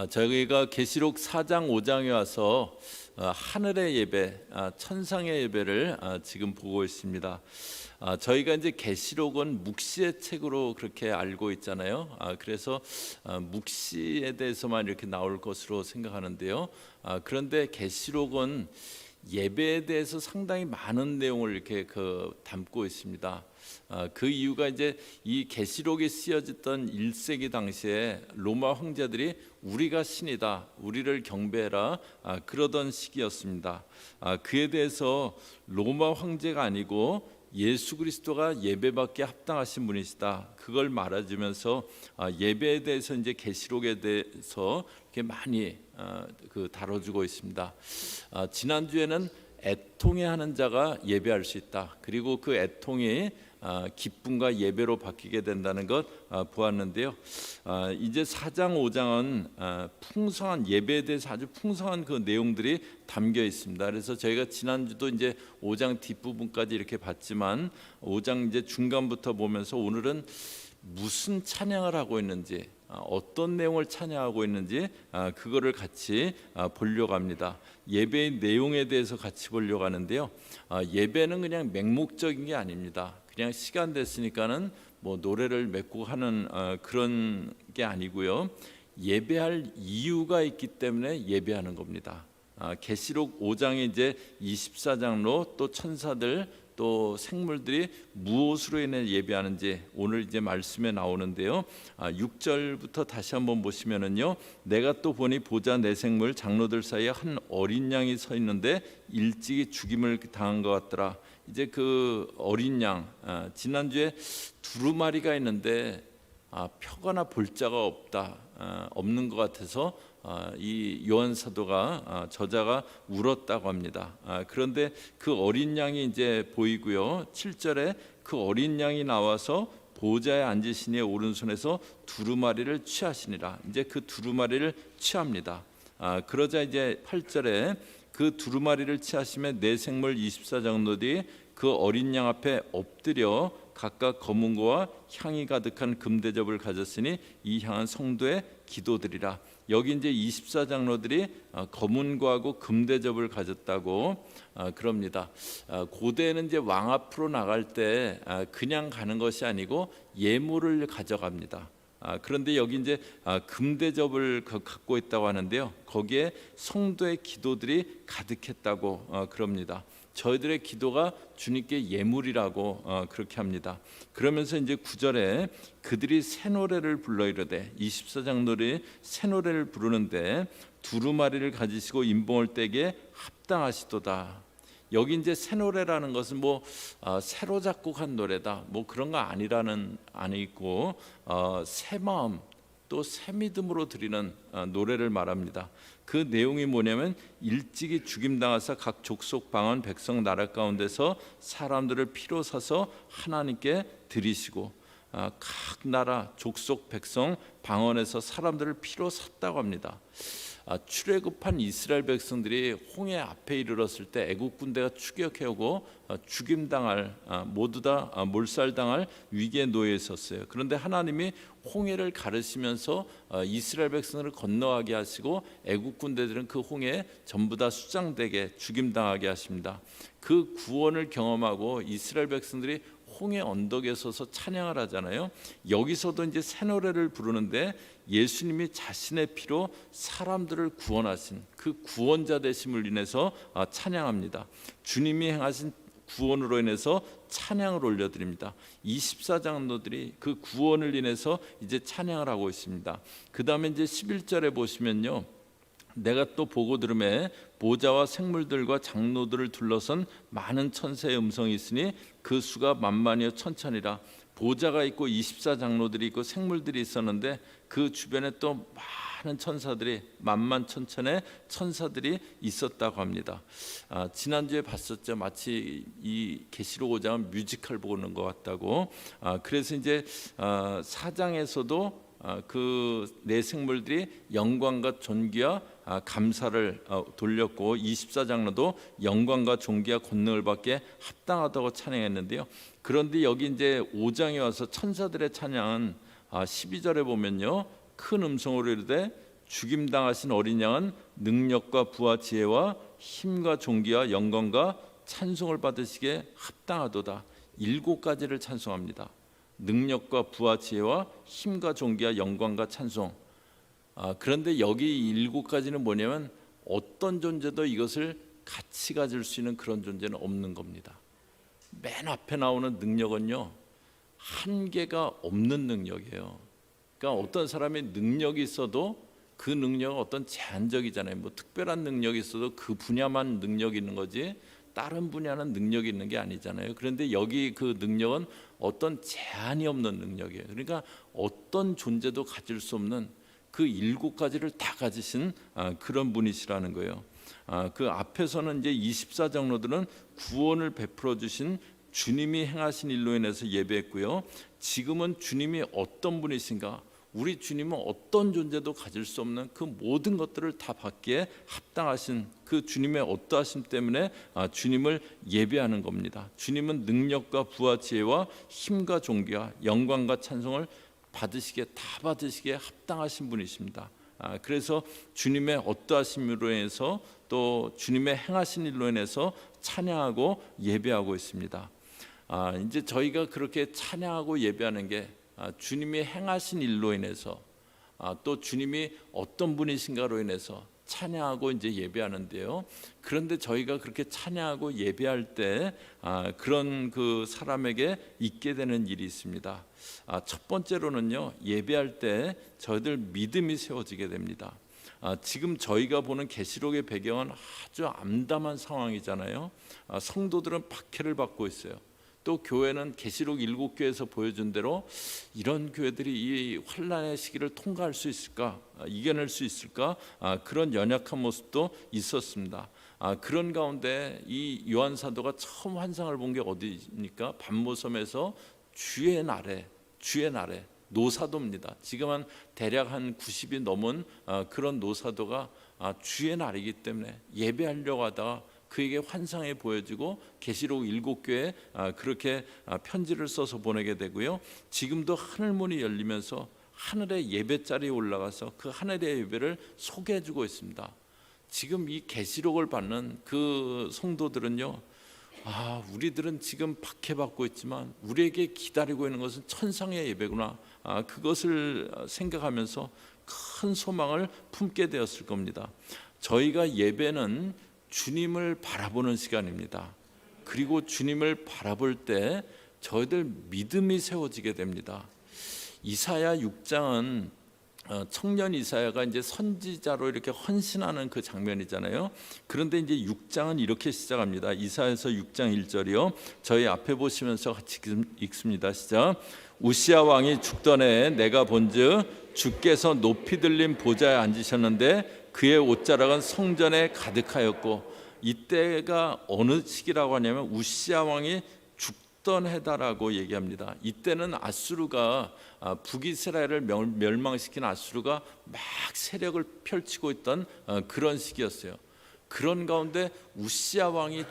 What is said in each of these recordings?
저희가 계시록 4장 5장에 와서 하늘의 예배, 천상의 예배를 지금 보고 있습니다. 저희가 이제 계시록은 묵시의 책으로 그렇게 알고 있잖아요. 그래서 묵시에 대해서만 이렇게 나올 것으로 생각하는데요. 그런데 계시록은 예배에 대해서 상당히 많은 내용을 이렇게 담고 있습니다. 그 이유가 이제 이 계시록이 쓰여졌던 1세기 당시에 로마 황제들이 우리가 신이다, 우리를 경배해라, 그러던 시기였습니다. 그에 대해서 로마 황제가 아니고 예수 그리스도가 예배받기에 합당하신 분이시다, 그걸 말해주면서 예배에 대해서 이제 계시록에 대해서 이렇게 많이 다뤄주고 있습니다. 지난주에는 애통해 하는 자가 예배할 수 있다, 그리고 그 애통이 기쁨과 예배로 바뀌게 된다는 것 보았는데요. 이제 4장 5장은 풍성한 예배에 대해서 아주 풍성한 그 내용들이 담겨 있습니다. 그래서 저희가 지난주도 이제 5장 뒷부분까지 이렇게 봤지만 5장 이제 중간부터 보면서 오늘은 무슨 찬양을 하고 있는지, 어떤 내용을 찬양하고 있는지 그거를 같이 보려고 합니다. 예배의 내용에 대해서 같이 보려고 하는데요. 예배는 그냥 맹목적인 게 아닙니다. 그냥 시간 됐으니까는 뭐 노래를 맺고 하는 그런 게 아니고요. 예배할 이유가 있기 때문에 예배하는 겁니다. 계시록 5장에 이제 24장로 또 천사들 또 생물들이 무엇으로 인해 예배하는지 오늘 이제 말씀에 나오는데요. 6절부터 다시 한번 보시면은요. 내가 또 보니 보자 네 생물 장로들 사이에 한 어린 양이 서 있는데 일찍이 죽임을 당한 것 같더라. 이제 그 어린 양, 지난주에 두루마리가 있는데 표거나 볼자가 없는 것 같아서 이 요한 사도가 저자가 울었다고 합니다. 그런데 그 어린 양이 이제 보이고요. 7절에 그 어린 양이 나와서 보좌에 앉으시니 오른손에서 두루마리를 취하시니라. 이제 그 두루마리를 취합니다. 그러자 이제 8절에 그 두루마리를 취하시면 네 생물 24장로들이 그 어린 양 앞에 엎드려 각각 검은 거와 향이 가득한 금대접을 가졌으니 이 향은 성도의 기도들이라. 여기 이제 24장로들이 검은 거하고 금대접을 가졌다고 그럽니다. 고대에는 이제 왕 앞으로 나갈 때 그냥 가는 것이 아니고 예물을 가져갑니다. 그런데 여기 이제 금대접을 갖고 있다고 하는데요. 거기에 성도의 기도들이 가득했다고 그럽니다. 저희들의 기도가 주님께 예물이라고 그렇게 합니다. 그러면서 이제 9절에 그들이 새 노래를 불러 이르되 24장로들이 새 노래를 부르는데 두루마리를 가지시고 인봉을 떼기에 합당하시도다. 여기 이제 새 노래라는 것은 뭐 새로 작곡한 노래다, 뭐 그런 거 아니고 새 마음 또 새 믿음으로 드리는 노래를 말합니다. 그 내용이 뭐냐면 일찍이 죽임당하사 각 족속 방언 백성 나라 가운데서 사람들을 피로 사서 하나님께 드리시고, 각 나라 족속 백성 방언에서 사람들을 피로 샀다고 합니다. 출애굽한 이스라엘 백성들이 홍해 앞에 이르렀을 때 애국 군대가 추격해오고 죽임당할, 모두 다 몰살당할 위기에 놓여 있었어요. 그런데 하나님이 홍해를 가르시면서 이스라엘 백성을 건너가게 하시고 애국 군대들은 그 홍해에 전부 다 수장되게 죽임당하게 하십니다. 그 구원을 경험하고 이스라엘 백성들이 홍해 언덕에 서서 찬양을 하잖아요. 여기서도 이제 새 노래를 부르는데 예수님이 자신의 피로 사람들을 구원하신 그 구원자 되심을 인해서 찬양합니다. 주님이 행하신 구원으로 인해서 찬양을 올려드립니다. 24장로들이 그 구원을 인해서 이제 찬양을 하고 있습니다. 그 다음에 이제 11절에 보시면요. 내가 또 보고 들음에 보좌와 생물들과 장로들을 둘러선 많은 천사의 음성이 있으니 그 수가 만만이요 천천이라. 보좌가 있고 24장로들이 있고 생물들이 있었는데 그 주변에 또 많은 천사들이 만만천천의 천사들이 있었다고 합니다. 지난주에 봤었죠. 마치 이 계시록 5장은 뮤지컬 보는 것 같다고. 그래서 이제 4장에서도 그 네 생물들이 영광과 존귀와 감사를 돌렸고 24장로도 영광과 존귀와 권능을 받기에 합당하다고 찬양했는데요. 그런데 여기 이제 5장에 와서 천사들의 찬양은 12절에 보면요. 큰 음성으로 이르되 죽임당하신 어린 양은 능력과 부와 지혜와 힘과 존귀와 영광과 찬송을 받으시기에 합당하도다. 7가지를 찬송합니다. 능력과 부와 지혜와 힘과 존귀와 영광과 찬송. 그런데 여기 7가지는 뭐냐면 어떤 존재도 이것을 같이 가질 수 있는 그런 존재는 없는 겁니다. 맨 앞에 나오는 능력은요, 한계가 없는 능력이에요. 그러니까 어떤 사람이 능력이 있어도 그 능력은 어떤 제한적이잖아요. 뭐 특별한 능력이 있어도 그 분야만 능력이 있는 거지 다른 분야는 능력이 있는 게 아니잖아요. 그런데 여기 그 능력은 어떤 제한이 없는 능력이에요. 그러니까 어떤 존재도 가질 수 없는 그 7가지를 다 가지신 그런 분이시라는 거예요. 그 앞에서는 이제 24장로들은 구원을 베풀어 주신 주님이 행하신 일로 인해서 예배했고요. 지금은 주님이 어떤 분이신가? 우리 주님은 어떤 존재도 가질 수 없는 그 모든 것들을 다 받기에 합당하신 그 주님의 어떠하심 때문에 주님을 예배하는 겁니다. 주님은 능력과 부와 지혜와 힘과 존귀와 영광과 찬송을 받으시기에 다 받으시기에 합당하신 분이십니다. 그래서 주님의 어떠하심으로 인해서 또 주님의 행하신 일로 인해서 찬양하고 예배하고 있습니다. 이제 저희가 그렇게 찬양하고 예배하는 게 주님이 행하신 일로 인해서 또 주님이 어떤 분이신가로 인해서 찬양하고 이제 예배하는데요. 그런데 저희가 그렇게 찬양하고 예배할 때 그런 그 사람에게 있게 되는 일이 있습니다. 첫 번째로는요, 예배할 때 저희들 믿음이 세워지게 됩니다. 지금 저희가 보는 계시록의 배경은 아주 암담한 상황이잖아요. 성도들은 박해를 받고 있어요. 또 교회는 계시록 7교회에서 보여준 대로 이런 교회들이 이 환난의 시기를 통과할 수 있을까, 이겨낼 수 있을까, 그런 연약한 모습도 있었습니다. 그런 가운데 이 요한 사도가 처음 환상을 본 게 어디입니까? 반모섬에서 주의 날에 노사도입니다. 지금 한 대략 한 90이 넘은 그런 노사도가 주의 날이기 때문에 예배하려고 하다가 그에게 환상에 보여지고 계시록 7교회에 그렇게 편지를 써서 보내게 되고요. 지금도 하늘문이 열리면서 하늘의 예배자리에 올라가서 그 하늘의 예배를 소개해주고 있습니다. 지금 이 계시록을 받는 그 성도들은요, 우리들은 지금 박해받고 있지만 우리에게 기다리고 있는 것은 천상의 예배구나, 그것을 생각하면서 큰 소망을 품게 되었을 겁니다. 저희가 예배는 주님을 바라보는 시간입니다. 그리고 주님을 바라볼 때 저희들 믿음이 세워지게 됩니다. 이사야 6장은 청년 이사야가 이제 선지자로 이렇게 헌신하는 그 장면이잖아요. 그런데 이제 6장은 이렇게 시작합니다. 이사야서 6장 1절이요. 저희 앞에 보시면서 같이 읽습니다. 시작. 우시야 왕이 죽던 해에 내가 본즉 주께서 높이 들린 보좌에 앉으셨는데 그의 옷자락은 성전에 가득하였고, 이때가 어느 시기라고 하냐면 우시야 왕이 죽던 해다라고 얘기합니다. 이때는 아수르가 북이스라엘을 멸망시킨 아수르가 막 세력을 펼치고 있던 그런 시기였어요. 그런 가운데 우시야 왕이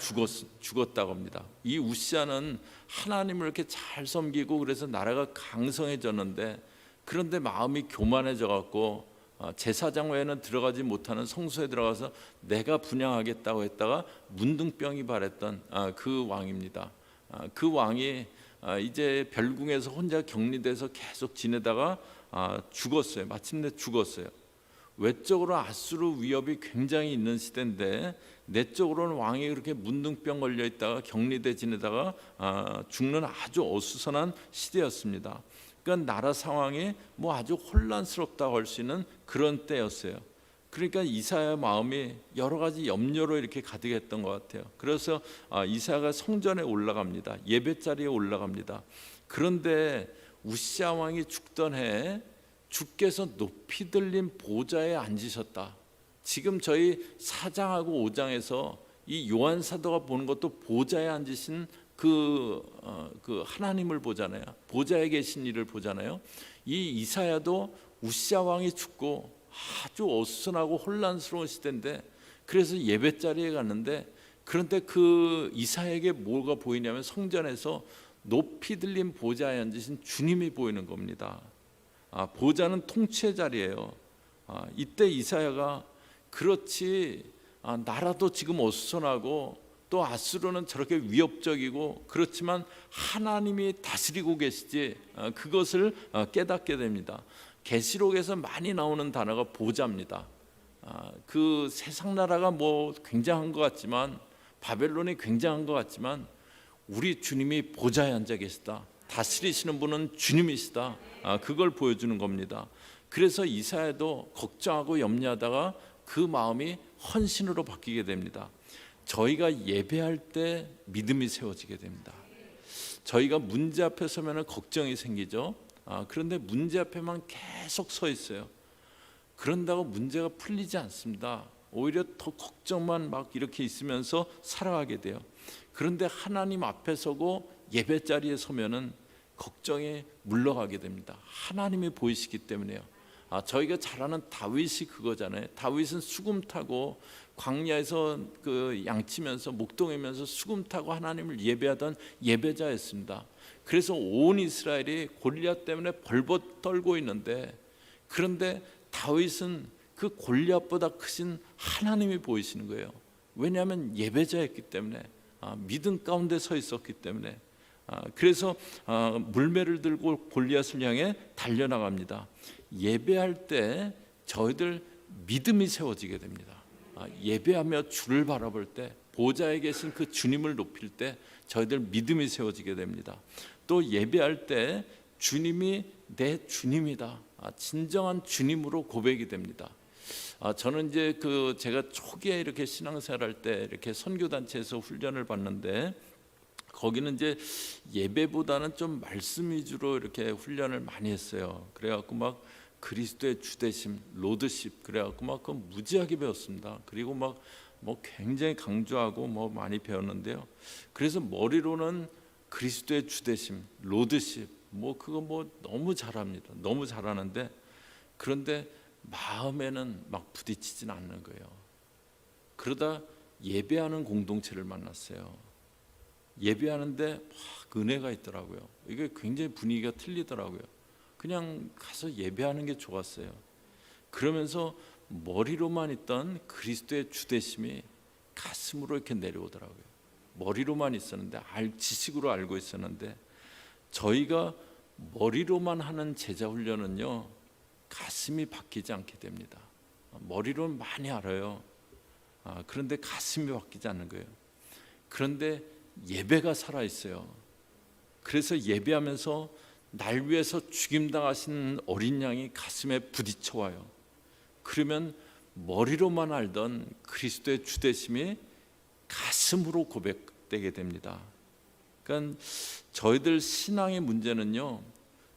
죽었다고 합니다. 이 우시야는 하나님을 이렇게 잘 섬기고 그래서 나라가 강성해졌는데, 그런데 마음이 교만해져 갖고 제사장 외에는 들어가지 못하는 성소에 들어가서 내가 분향하겠다고 했다가 문둥병이 발했던 그 왕입니다. 그 왕이 이제 별궁에서 혼자 격리돼서 계속 지내다가 죽었어요. 마침내 죽었어요. 외적으로 아수르 위협이 굉장히 있는 시대인데 내적으로는 왕이 그렇게 문둥병 걸려 있다가 격리돼 지내다가 죽는 아주 어수선한 시대였습니다. 그러니까 나라 상황이 뭐 아주 혼란스럽다고 할 수 있는 그런 때였어요. 그러니까 이사야 마음이 여러 가지 염려로 이렇게 가득했던 것 같아요. 그래서 이사야가 성전에 올라갑니다. 예배자리에 올라갑니다. 그런데 우시야 왕이 죽던 해에 주께서 높이 들린 보좌에 앉으셨다. 지금 저희 4장하고 5장에서 이 요한 사도가 보는 것도 보좌에 앉으신 그 하나님을 보잖아요. 보좌에 계신 이를 보잖아요. 이 이사야도 우시야 왕이 죽고 아주 어수선하고 혼란스러운 시대인데, 그래서 예배자리에 갔는데, 그런데 그 이사야에게 뭐가 보이냐면 성전에서 높이 들린 보좌에 앉으신 주님이 보이는 겁니다. 보좌는 통치의 자리예요. 이때 이사야가 그렇지, 나라도 지금 어수선하고 또 아수르는 저렇게 위협적이고 그렇지만 하나님이 다스리고 계시지, 그것을 깨닫게 됩니다. 계시록에서 많이 나오는 단어가 보좌입니다. 그 세상 나라가 뭐 굉장한 것 같지만, 바벨론이 굉장한 것 같지만 우리 주님이 보좌에 앉아 계시다, 다스리시는 분은 주님이시다, 그걸 보여주는 겁니다. 그래서 이사야도 걱정하고 염려하다가 그 마음이 헌신으로 바뀌게 됩니다. 저희가 예배할 때 믿음이 세워지게 됩니다. 저희가 문제 앞에 서면 걱정이 생기죠. 그런데 문제 앞에만 계속 서 있어요. 그런다고 문제가 풀리지 않습니다. 오히려 더 걱정만 막 이렇게 있으면서 살아가게 돼요. 그런데 하나님 앞에 서고 예배 자리에 서면은 걱정이 물러가게 됩니다. 하나님이 보이시기 때문에요. 저희가 잘 아는 다윗이 그거잖아요. 다윗은 수금 타고 광야에서 그 양치면서 목동이면서 수금 타고 하나님을 예배하던 예배자였습니다. 그래서 온 이스라엘이 골리앗 때문에 벌벌 떨고 있는데, 그런데 다윗은 그 골리앗보다 크신 하나님이 보이시는 거예요. 왜냐하면 예배자였기 때문에, 믿음 가운데 서 있었기 때문에. 그래서 물매를 들고 골리앗을 향해 달려나갑니다. 예배할 때 저희들 믿음이 세워지게 됩니다. 예배하며 주를 바라볼 때, 보좌에 계신 그 주님을 높일 때 저희들 믿음이 세워지게 됩니다. 또 예배할 때 주님이 내 주님이다, 진정한 주님으로 고백이 됩니다. 저는 이제 제가 초기에 이렇게 신앙생활할 때 이렇게 선교단체에서 훈련을 받는데, 거기는 이제 예배보다는 좀 말씀 위주로 이렇게 훈련을 많이 했어요. 그래갖고 막 그리스도의 주되심, 로드십, 그래갖고 막 무지하게 배웠습니다. 그리고 막 뭐 굉장히 강조하고 뭐 많이 배웠는데요. 그래서 머리로는 그리스도의 주되심, 로드십, 뭐 그거 뭐 너무 잘합니다. 너무 잘하는데, 그런데 마음에는 막 부딪히진 않는 거예요. 그러다 예배하는 공동체를 만났어요. 예배하는데 막 은혜가 있더라고요. 이게 굉장히 분위기가 틀리더라고요. 그냥 가서 예배하는 게 좋았어요. 그러면서 머리로만 있던 그리스도의 주되심이 가슴으로 이렇게 내려오더라고요. 머리로만 있었는데, 지식으로 알고 있었는데, 저희가 머리로만 하는 제자 훈련은요, 가슴이 바뀌지 않게 됩니다. 머리로는 많이 알아요. 그런데 가슴이 바뀌지 않는 거예요. 그런데 예배가 살아있어요. 그래서 예배하면서 날 위해서 죽임당하신 어린 양이 가슴에 부딪혀와요. 그러면 머리로만 알던 그리스도의 주되심이 가슴으로 고백되게 됩니다. 그러니까 저희들 신앙의 문제는요,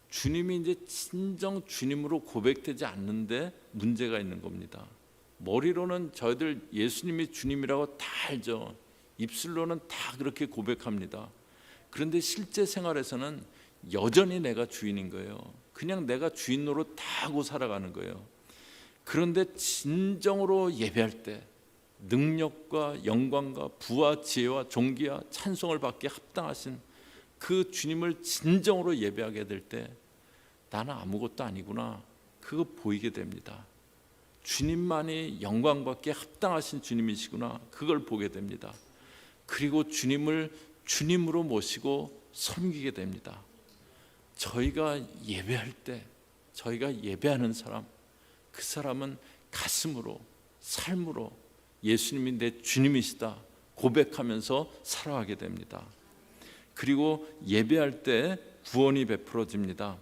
주님이 이제 진정 주님으로 고백되지 않는데 문제가 있는 겁니다. 머리로는 저희들 예수님이 주님이라고 다 알죠. 입술로는 다 그렇게 고백합니다. 그런데 실제 생활에서는 여전히 내가 주인인 거예요. 그냥 내가 주인 노릇 다 하고 살아가는 거예요. 그런데 진정으로 예배할 때 능력과 영광과 부와 지혜와 존귀와 찬송을 받기에 합당하신 그 주님을 진정으로 예배하게 될 때, 나는 아무것도 아니구나, 그거 보이게 됩니다. 주님만이 영광 받기에 합당하신 주님이시구나, 그걸 보게 됩니다. 그리고 주님을 주님으로 모시고 섬기게 됩니다. 저희가 예배할 때, 저희가 예배하는 사람, 그 사람은 가슴으로, 삶으로 예수님이 내 주님이시다 고백하면서 살아가게 됩니다. 그리고 예배할 때 구원이 베풀어집니다.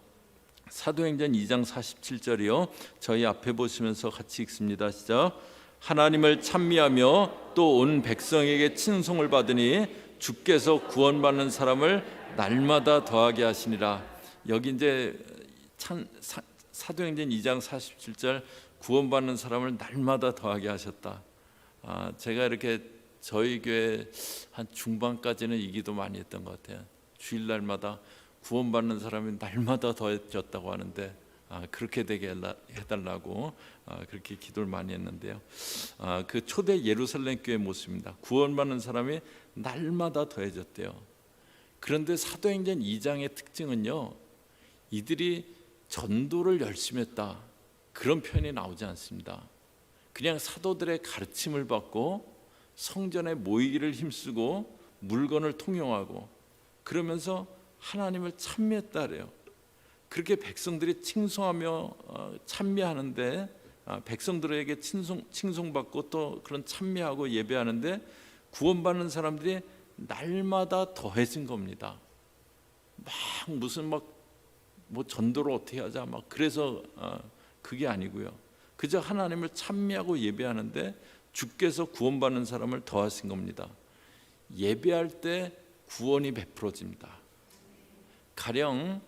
사도행전 2장 47절이요. 저희 앞에 보시면서 같이 읽습니다. 시작. 하나님을 찬미하며 또 온 백성에게 칭송을 받으니 주께서 구원받는 사람을 날마다 더하게 하시니라. 여기 이제 사도행전 2장 47절, 구원받는 사람을 날마다 더하게 하셨다. 제가 이렇게 저희 교회 한 중반까지는 이 기도 많이 했던 것 같아요. 주일날마다 구원받는 사람이 날마다 더해졌다고 하는데, 그렇게 되게 해달라고 그렇게 기도를 많이 했는데요. 그 초대 예루살렘 교회 모습입니다. 구원받는 사람이 날마다 더해졌대요. 그런데 사도행전 2장의 특징은요, 이들이 전도를 열심히 했다, 그런 표현이 나오지 않습니다. 그냥 사도들의 가르침을 받고 성전에 모이기를 힘쓰고 물건을 통용하고 그러면서 하나님을 찬미했다 그래요. 그렇게 백성들이 칭송하며 찬미하는데 백성들에게 칭송받고 또 그런 찬미하고 예배하는데 구원받는 사람들이 날마다 더해진 겁니다. 막 무슨 뭐 전도를 어떻게 하자 막 그래서 그게 아니고요. 그저 하나님을 찬미하고 예배하는데 주께서 구원받는 사람을 더하신 겁니다. 예배할 때 구원이 베풀어집니다. 가령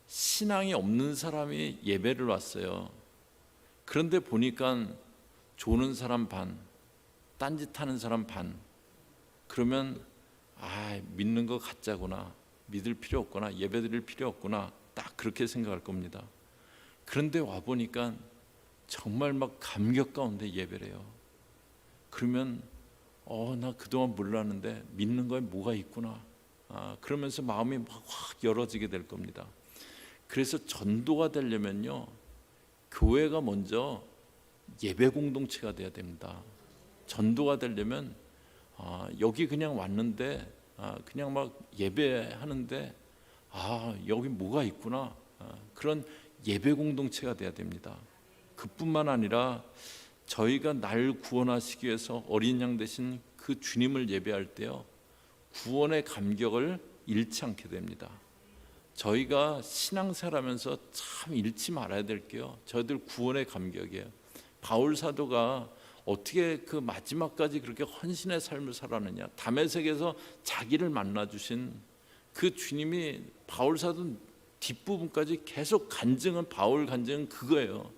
신앙이 없는 사람이 예배를 왔어요. 그런데 보니까 조는 사람 반, 딴짓하는 사람 반. 그러면 믿는 거 가짜구나, 믿을 필요 없구나, 예배드릴 필요 없구나, 딱 그렇게 생각할 겁니다. 그런데 와 보니까 정말 막 감격 가운데 예배를 해요. 그러면 나 그동안 몰랐는데 믿는 거에 뭐가 있구나, 그러면서 마음이 막 확 열어지게 될 겁니다. 그래서 전도가 되려면요, 교회가 먼저 예배 공동체가 돼야 됩니다. 전도가 되려면 여기 그냥 왔는데 그냥 막 예배하는데 여기 뭐가 있구나, 그런 예배 공동체가 돼야 됩니다. 그뿐만 아니라 저희가 날 구원하시기 위해서 어린 양 되신 그 주님을 예배할 때요, 구원의 감격을 잃지 않게 됩니다. 저희가 신앙생활하면서 참 잃지 말아야 될 게요, 저희들 구원의 감격이에요. 바울 사도가 어떻게 그 마지막까지 그렇게 헌신의 삶을 살았느냐. 다메섹에서 자기를 만나 주신 그 주님이 바울 사도 뒷부분까지 계속 간증은, 바울 간증은 그거예요.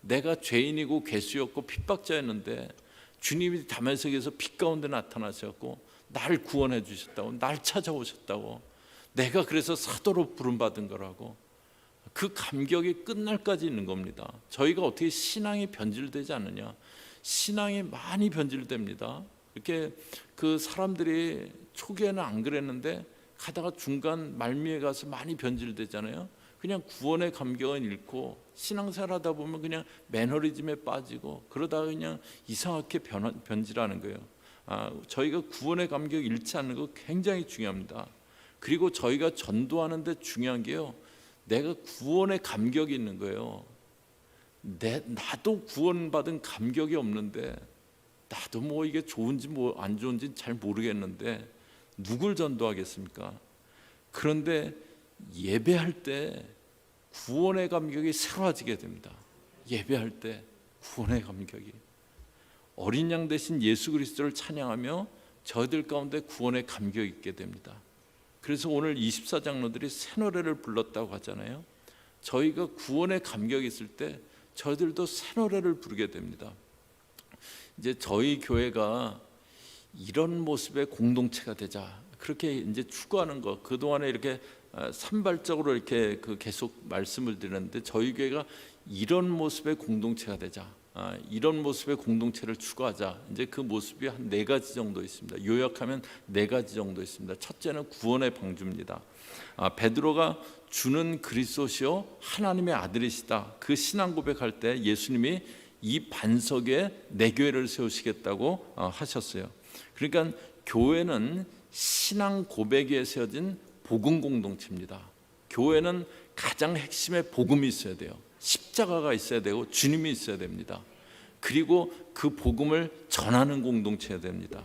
내가 죄인이고 괴수였고 핍박자였는데 주님이 다메섹에서 빛 가운데 나타나셨고 날 구원해 주셨다고, 날 찾아오셨다고, 내가 그래서 사도로 부름받은 거라고. 그 감격이 끝날까지 있는 겁니다. 저희가 어떻게 신앙이 변질되지 않느냐. 신앙이 많이 변질됩니다. 이렇게 그 사람들이 초기에는 안 그랬는데 가다가 중간 말미에 가서 많이 변질되잖아요. 그냥 구원의 감격은 잃고 신앙생활 하다 보면 그냥 매너리즘에 빠지고 그러다가 그냥 이상하게 변질하는 거예요. 저희가 구원의 감격 잃지 않는 거 굉장히 중요합니다. 그리고 저희가 전도하는데 중요한 게요, 내가 구원의 감격이 있는 거예요. 나도 구원받은 감격이 없는데, 나도 뭐 이게 좋은지 뭐 안 좋은지 잘 모르겠는데 누굴 전도하겠습니까? 그런데 예배할 때 구원의 감격이 새로워지게 됩니다. 예배할 때 구원의 감격이, 어린 양 대신 예수 그리스도를 찬양하며 저희들 가운데 구원의 감격이 있게 됩니다. 그래서 오늘 24장로들이 새 노래를 불렀다고 하잖아요. 저희가 구원의 감격이 있을 때 저희들도 새 노래를 부르게 됩니다. 이제 저희 교회가 이런 모습의 공동체가 되자, 그렇게 이제 추구하는 것, 그동안에 이렇게 산발적으로 이렇게 계속 말씀을 드렸는데, 저희 교회가 이런 모습의 공동체가 되자, 이런 모습의 공동체를 추구하자. 이제 그 모습이 한 4가지 정도 있습니다. 요약하면 4가지 정도 있습니다. 첫째는 구원의 방주입니다. 베드로가 주는 그리스도시요 하나님의 아들이시다, 그 신앙 고백할 때 예수님이 이 반석에 내 교회를 세우시겠다고 하셨어요. 그러니까 교회는 신앙 고백에 세워진 복음 공동체입니다. 교회는 가장 핵심에 복음이 있어야 돼요. 십자가가 있어야 되고 주님이 있어야 됩니다. 그리고 그 복음을 전하는 공동체여야 됩니다.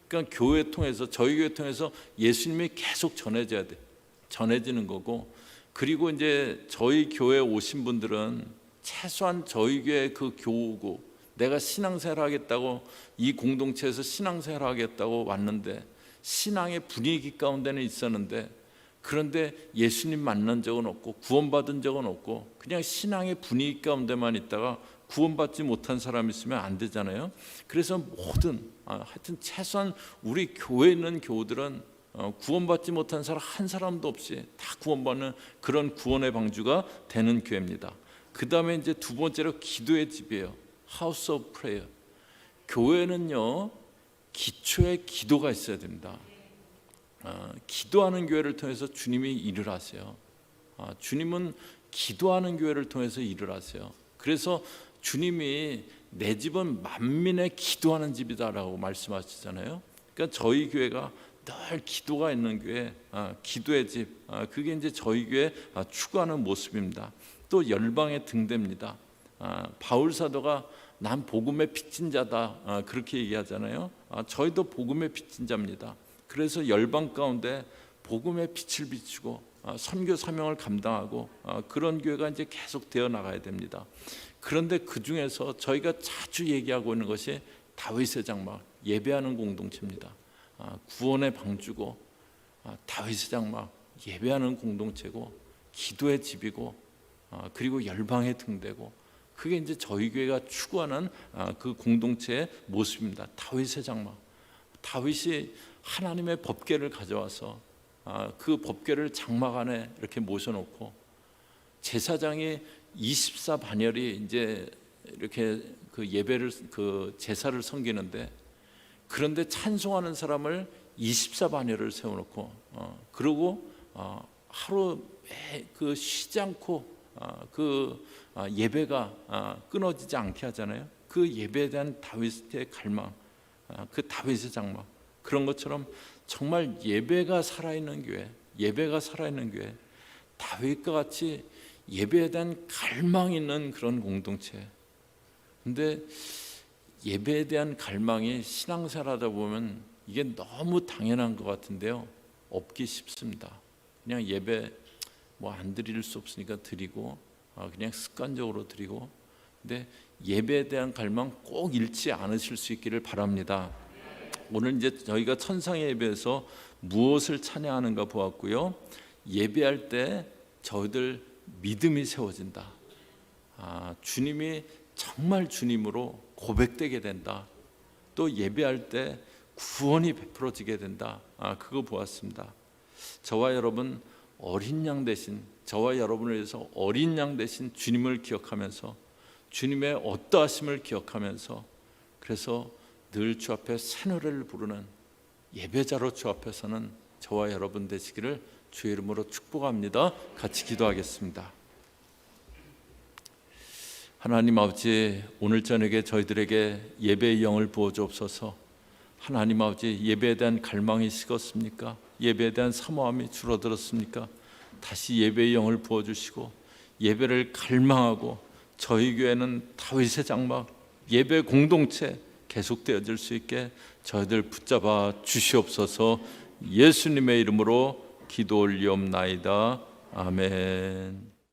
그러니까 교회 통해서, 저희 교회 통해서 예수님이 계속 전해져야 돼, 전해지는 거고, 그리고 이제 저희 교회에 오신 분들은 최소한 저희 교회 그 교우고, 내가 신앙생활 하겠다고 이 공동체에서 신앙생활 하겠다고 왔는데 신앙의 분위기 가운데는 있었는데, 그런데 예수님 만난 적은 없고 구원받은 적은 없고 그냥 신앙의 분위기 가운데만 있다가 구원받지 못한 사람이 있으면 안 되잖아요. 그래서 하여튼 최소한 우리 교회에 있는 교우들은 구원받지 못한 사람 한 사람도 없이 다 구원받는 그런 구원의 방주가 되는 교회입니다. 그 다음에 이제 두 번째로 기도의 집이에요. House of Prayer. 교회는요, 기초에 기도가 있어야 됩니다. 기도하는 교회를 통해서 주님이 일을 하세요. 주님은 기도하는 교회를 통해서 일을 하세요. 그래서 주님이 내 집은 만민의 기도하는 집이다라고 말씀하시잖아요. 그러니까 저희 교회가 늘 기도가 있는 교회, 기도의 집, 그게 이제 저희 교회 추구하는 모습입니다. 또 열방의 등대입니다. 바울 사도가 난 복음의 빚진 자다, 그렇게 얘기하잖아요. 저희도 복음의 빚진 자입니다. 그래서 열방 가운데 복음의 빛을 비추고 선교 사명을 감당하고 그런 교회가 이제 계속 되어 나가야 됩니다. 그런데 그 중에서 저희가 자주 얘기하고 있는 것이 다윗의 장막, 예배하는 공동체입니다. 구원의 방주고 다윗의 장막, 예배하는 공동체고 기도의 집이고 그리고 열방의 등대고, 그게 이제 저희 교회가 추구하는 그 공동체의 모습입니다. 다윗의 장막, 다윗이 하나님의 법궤를 가져와서 그 법궤를 장막 안에 이렇게 모셔놓고 제사장이 24반열이 이제 이렇게 그 예배를 그 제사를 섬기는데, 그런데 찬송하는 사람을 24반열을 세워놓고 그러고 하루 그 쉬지 않고 그 예배가 끊어지지 않게 하잖아요. 그 예배에 대한 다윗의 갈망, 그 다윗의 장막, 그런 것처럼 정말 예배가 살아있는 교회, 예배가 살아있는 교회, 다윗과 같이 예배에 대한 갈망이 있는 그런 공동체. 근데 예배에 대한 갈망이 신앙생활하다 보면 이게 너무 당연한 것 같은데요, 없기 쉽습니다. 그냥 예배 뭐 안 드릴 수 없으니까 드리고 그냥 습관적으로 드리고, 근데 예배에 대한 갈망 꼭 잃지 않으실 수 있기를 바랍니다. 오늘 이제 저희가 천상의 예배에서 무엇을 찬양하는가 보았고요. 예배할 때 저희들 믿음이 세워진다. 주님이 정말 주님으로 고백되게 된다. 또 예배할 때 구원이 베풀어지게 된다. 그거 보았습니다. 저와 여러분 어린 양 대신, 저와 여러분을 위해서 어린 양 대신 주님을 기억하면서 주님의 어떠하심을 기억하면서, 그래서 늘 주 앞에 새 노래를 부르는 예배자로 주 앞에서는 저와 여러분 되시기를 주의 이름으로 축복합니다. 같이 기도하겠습니다. 하나님 아버지, 오늘 저녁에 저희들에게 예배의 영을 부어 주옵소서. 하나님 아버지, 예배에 대한 갈망이 식었습니까? 예배에 대한 사모함이 줄어들었습니까? 다시 예배의 영을 부어 주시고 예배를 갈망하고 저희 교회는 다윗의 장막, 예배 공동체 계속되어질 수 있게 저희들 붙잡아 주시옵소서. 예수님의 이름으로 기도 올리옵나이다. 아멘.